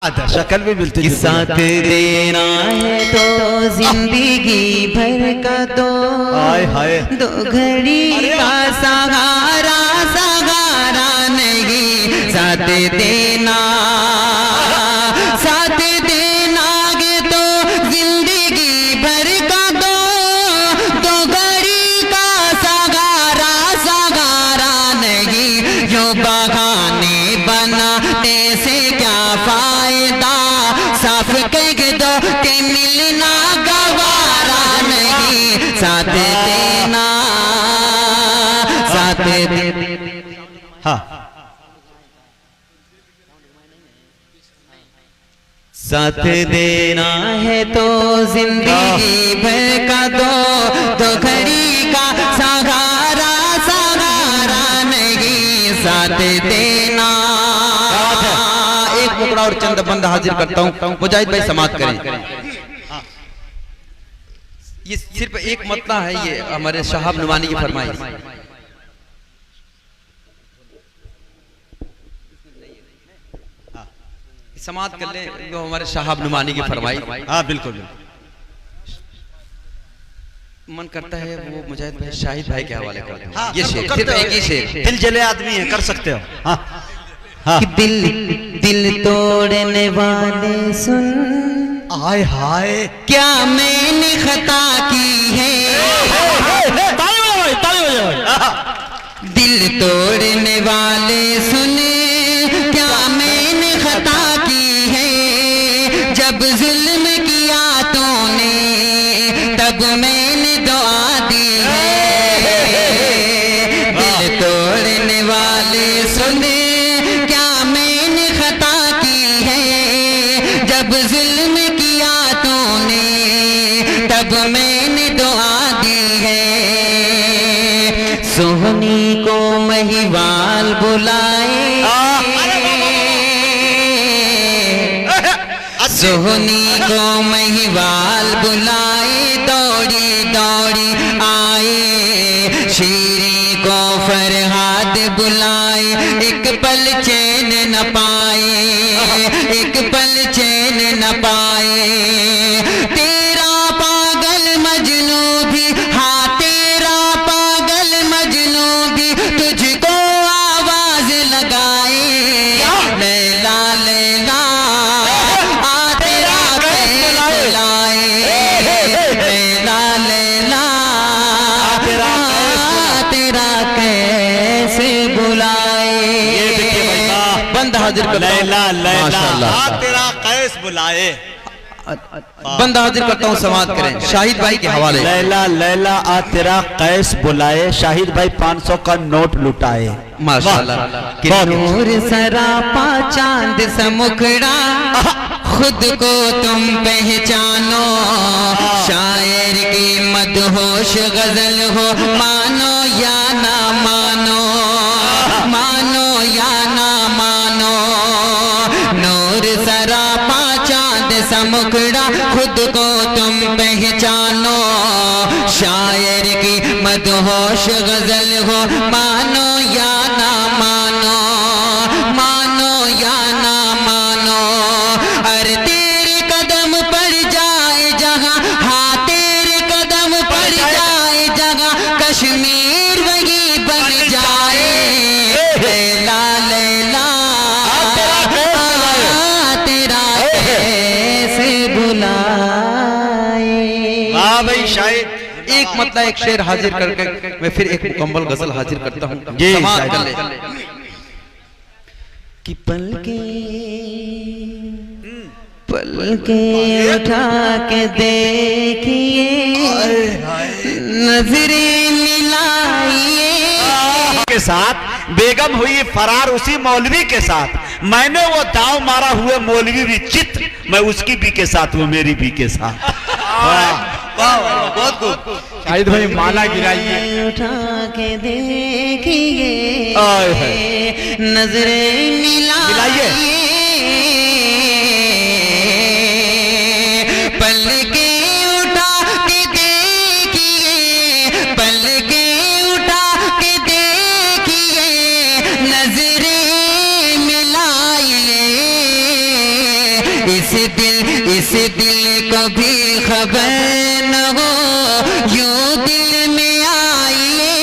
शक्ल भी मिलती कि साथ देना है तो जिंदगी भर का दो, हाय हाय दो घड़ी का सहारा सहारा नहीं, साथ देना साथ देना गे तो जिंदगी भर का दो, दो घड़ी का सहारा सहारा नहीं, जो बहाने बनाने से क्या फायदा, साफ कह दो कि मिलना गवारा नहीं, साथ देना साथ दे। हाँ साथ देना है तो जिंदगी भर का दो, दो घड़ी का सहारा सहारा नहीं, साथ देना। एक मुकड़ा और चंद बंद हाजिर करता हूँ, मुजाहिद भाई समाप्त करें। ये सिर्फ एक मतला है, ये हमारे शहाब नुमानी की फरमाइश। समाप्त कर ले जो हमारे शहाब नुमानी की फरमाइश। हाँ बिल्कुल। मन करता है वो मुजाहिद भाई शाहिद भाई के हवाले कर दूं। हाँ, ये शेर सिर्फ एक ही शेर, दिल जले आदमी है, कर सकते हो। हाँ हाँ। कि दिल तोड़ने वाले सुन, हाय हाय क्या मैंने खता की है, दिल तोड़ने वाले सुने क्या मैंने खता की है, जब जुल्म किया तूने तब मैंने दुआ दी है, दिल तोड़ने वाले सुने क्या मैंने खता की है, जब जुल्म किया तूने तब मैंने दुआ दी है, सोहनी को महिवाल बुलाए, सोहनी को महिवाल बुलाए, दौड़ी दौड़ी आए, शीरी को फरहाद बुलाए, एक पल चैन न पाए, एक पल चैन न पाए, तेरा पागल मजनू भी, हाँ तेरा पागल मजनू भी तुझको आवाज लगाए, लैला लैला आ तेरा कैस बुलाए, लैला लैला आ तेरा कैसे बुलाए। बंद हाजिर कर, लैला लैला माशाअल्लाह। तेरा कैस बुलाए। बंद हाजिर करता हूँ, समाप्त करें शाहिद भाई के हवाले। लैला लैला आ तेरा कैस बुलाए, शाहिद भाई 500 का नोट लुटाए। माशाअल्लाह। नूर सरापा चांद सा मुखड़ा, खुद को तुम पहचानो, शायर की मदहोश गजल हो, मानो या ना मानो, मानो या ना मानो, नूर सरापा चांद सा मुखड़ा, खुद को तुम पहचानो, शायर की मदहोश गजल हो, मानो या ना मानो, मानो या ना मानो, अरे तेरे कदम पड़ जाए जहाँ, हाँ तेरे कदम पड़ जाए जहाँ, कश्मीर वही बन जाए, लैला लैला तेरा कैसे बुलाए। हाँ भाई शाहिद एक मतलब एक शेर हाजिर करके मैं फिर एक मुकम्मल गजल हाजिर करता हूँ। जी, समाप्त कर ले। शायद। कि पलके पलके उठा के देखिए, नजरें मिलाइए, के साथ बेगम हुई फरार उसी मौलवी के साथ, मैंने वो दाव मारा हुए मौलवी भी चित, मैं उसकी भी के साथ, वो मेरी भी के साथ। बहुत खूब। शाहिद भाई माला गिराइए, उठा के देखिए, आए हैं। नजरें मिलाइए, पलके उठा के देखिए, पलके उठा के देखिए, नजरें मिलाइए, इस दिल को भी खबर न हो, यूं दिल में आइए,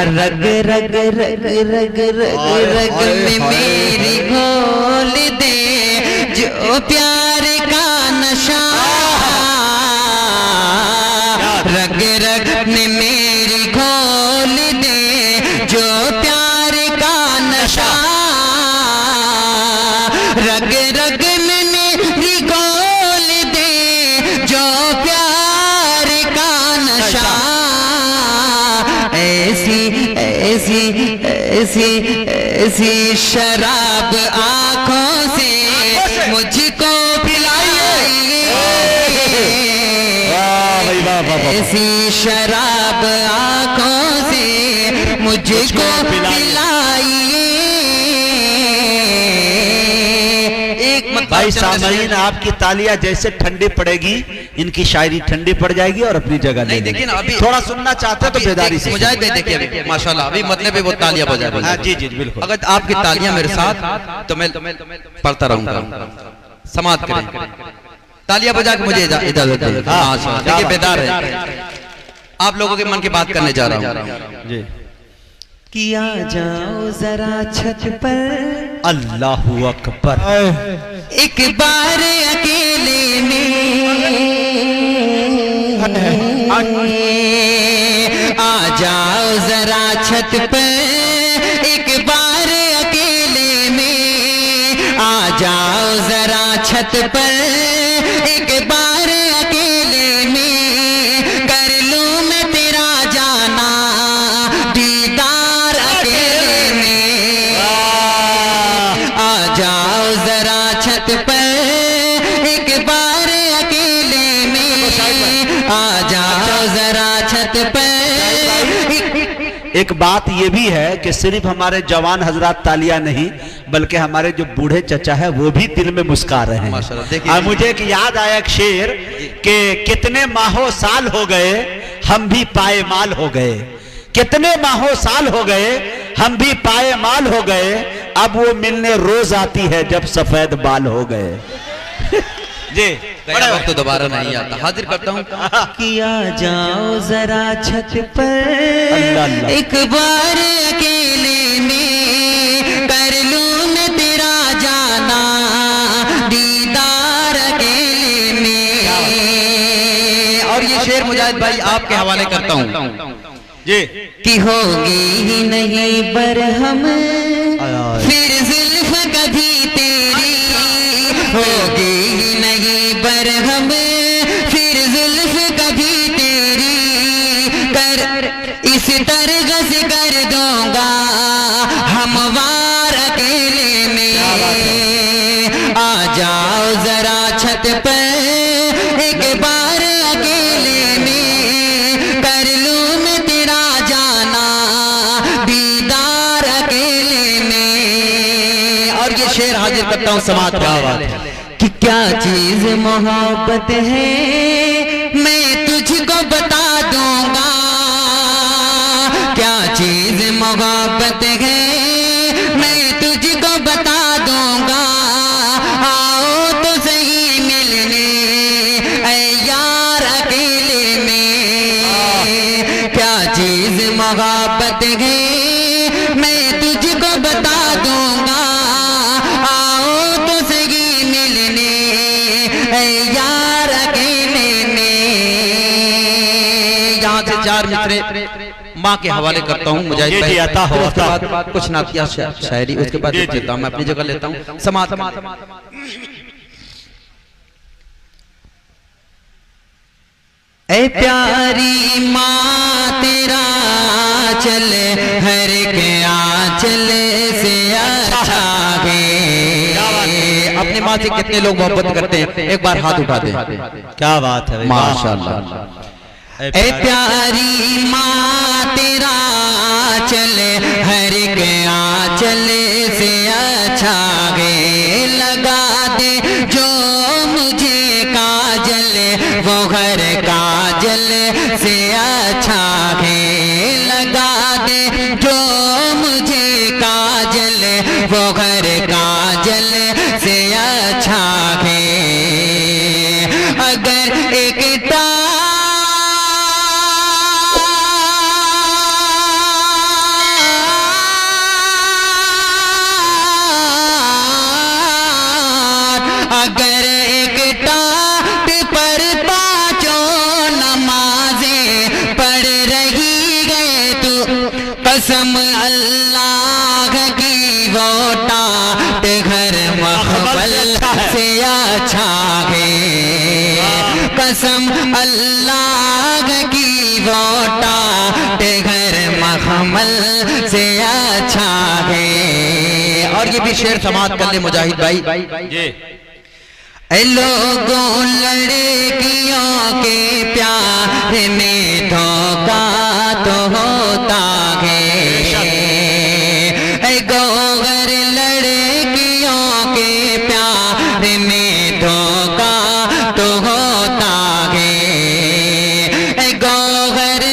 रग रग रग रग रग रग में मेरी घोल दे जो प्यार का नशा, रग रग में मेरी घोल दे जो प्यार का नशा, रग रग में मेरी घोल दे जो प्यार का नशा, ऐसी ऐसी ऐसी ऐसी शराब आंखों से मुझको पिलाइए, ऐसी शराब आंखों से मुझको पिलाइए। भाई सामईन, आपकी तालियां जैसे ठंडी पड़ेगी इनकी शायरी ठंडी पड़ जाएगी और अपनी जगह नहीं। देखिए ना, अभी थोड़ा सुनना चाहते हैं तो बेदारी से मुजाहिद भाई देखिए अभी माशाल्लाह अभी मतलब है वो तालियां बजा रहे हैं। जी जी बिल्कुल। अगर आपकी तालियां मेरे साथ तो मैं पढ़ता रहूंगा, समाप्त करें। तालियां बजा के मुझे इजाजत दें। माशाल्लाह देखिए बेदार है, आप लोगों के मन की बात करने जा रहा हूँ जी। कि आ जाओ जरा छत पर, अल्लाहु अकबर, एक बार अकेले में आ जाओ जरा छत पर, एक बार अकेले में आ जाओ जरा छत पर, एक बार अकेले में कर लूं मैं तेरा जाना दीदार अकेले में, आ जाओ जरा छत पर, एक बार अकेले में आ जाओ जरा छत पर। एक बात ये भी है कि सिर्फ हमारे जवान हजरात तालियां नहीं बल्कि हमारे जो बूढ़े चचा है वो भी दिल में मुस्कुरा रहे हैं। और मुझे एक याद आया एक शेर कि कितने माहों साल हो गए हम भी पायमाल हो गए, कितने माहों साल हो गए हम भी पायमाल हो गए, अब वो मिलने रोज आती है जब सफेद बाल हो गए। जी बड़ा वक्त तो दोबारा नहीं आता। हाजिर करता हूँ कि आ जाओ जरा छत पर, अल्लाह। एक बार अकेले में कर लूं मैं तेरा जाना दीदार अकेले में। और ये शेर मुजाहिद भाई आपके हवाले करता हूँ जी। कि होगी ही नहीं बरहम फिर जुल्फ कभी तेरी, होगी ही नहीं बरहम फिर जुल्फ कभी तेरी, कर इस तरह से कर दूंगा हमवार अकेले में। आ जाओ जरा छत पर, एक बार अकेले में कर लूं मैं तेरा जाना दीदार अकेले में। और ये शेर हाजिर करता हूँ समाज का कि क्या चीज मोहब्बत है मैं तुझको बता दूंगा, क्या चीज मोहब्बत है मैं तुझको बता दूंगा, आओ तो सही मिलने ऐ यार अकेले में। क्या चीज मोहब्बत है मैं तुझको बता दूंगा, आओ तो सही मिलने ऐ यार अकेले में। यहाँ से चार मिसरे माँ के हवाले करता हूँ मुजाहिद जी, भाई। आता हो, फिर उसके आता बाद कुछ नातिया शायरी, उसके बाद देता हूँ मैं अपनी जगह लेता हूँ समाज। ऐ प्यारी माँ तेरा चल हर के आंचल से अच्छा है। अपनी माँ से कितने लोग मोहब्बत करते हैं, एक बार हाथ उठा दें। क्या बात है माशाल्लाह। ऐ प्यारी माँ तेरा चल हर के आंचल से अच्छा है, लगा दे जो मुझे काजल वो घर काजल से अच्छा है, लगा दे जो मुझे काजल वो घर काजल काजल से अच्छा है। अगर एक अगर एक टाट पर पांचों नमाजें पढ़ रही है तू, कसम अल्लाह की वो टाट घर महबल से अच्छा है। कसम अल्लाह की वो टाट घर महमल से अच्छा है। और ये भी शेर समाप्त कर ले मुजाहिद भाई। ऐ लोगों लड़कियों के प्यार में धोखा तो होता है। ऐ गोबर लड़कियों के प्यार में धोखा तो होता है। ऐ गोबर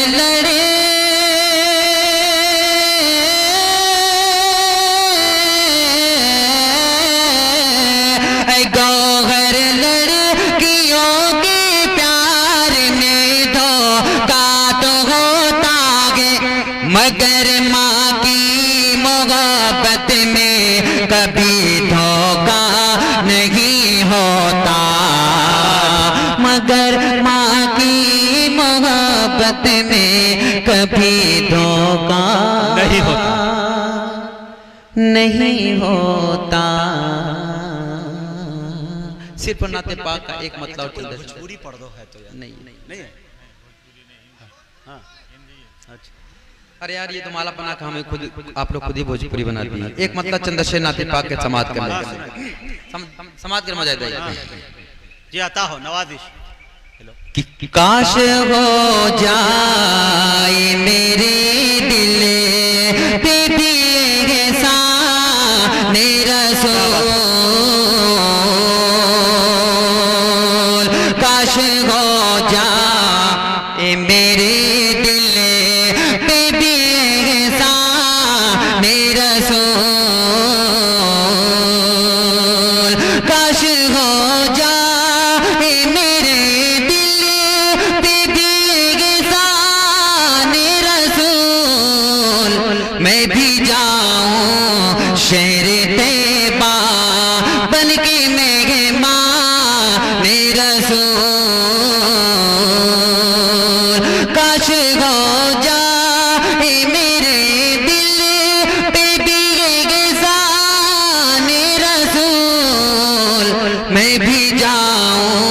गौहर लड़कियों के प्यार में धोखा तो होता है, मगर माँ की मोहब्बत में कभी धोखा नहीं होता। मगर माँ की मोहब्बत में कभी धोखा नहीं होता, नहीं होता। सिर्फ नाते पाक का एक मतलब भोजपुरी पढ़ दो है तो यार। नहीं है। हाँ अच्छा। अरे यार ये तो माला बना का हमें खुद आप लोग खुद ही भोजपुरी बना दी। एक मतलब चंद्रशेखर नाते पाक के समाज करना समाज कर मजा जी आता हो नवाजिश। काश हो जाए मेरे दिल पे भी साने रसूल, काश हो जाए मेरे दिल पे भी साने रसूल, काश हो जाए मेरे दिल पे भी साने रसूल, मैं भी जाऊं शहर तैबा बन के मेहमान रसूल, काश हो जाए मेरे दिल पे भी साने रसूल, मैं भी जाऊं